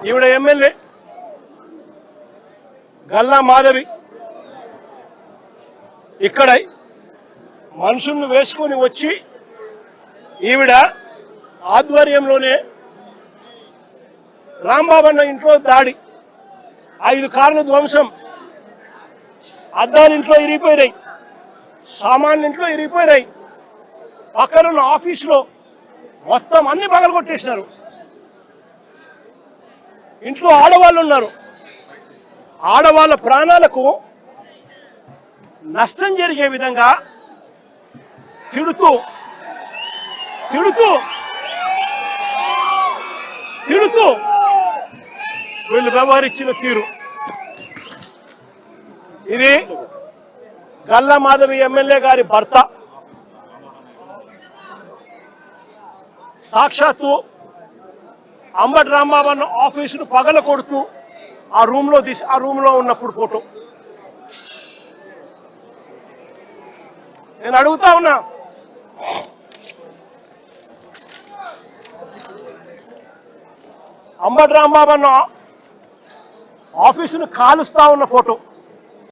ఈవిడ ఎమ్మెల్యే గల్లా మాధవి ఇక్కడ మనుషుల్ని వేసుకొని వచ్చి ఈవిడ ఆధ్వర్యంలోనే రాంబాబు అన్న ఇంట్లో దాడి, 5 కార్లు ధ్వంసం, అద్దాలు ఇంట్లో ఇరిగిపోయినాయి, సామాన్లు ఇంట్లో ఇరిగిపోయినాయి, పక్కనున్న ఆఫీసులో మొత్తం అన్ని పగలగొట్టేసినారు. ఇంట్లో ఆడవాళ్ళు ఉన్నారు. ఆడవాళ్ళ ప్రాణాలకు నష్టం జరిగే విధంగా తిడుతూ తిడుతూ తిడుతూ వీళ్ళు వ్యవహరించిన తీరు ఇది. గల్లా మాధవి ఎమ్మెల్యే గారి భర్త సాక్షాత్తు అంబటి రాంబాబు అన్న ఆఫీసును పగల కొడుతూ ఆ రూమ్లో ఉన్నప్పుడు ఫోటో. నేను అడుగుతా ఉన్నా, అంబటి రాంబాబు అన్న ఆఫీసును కాలుస్తా ఉన్న ఫోటో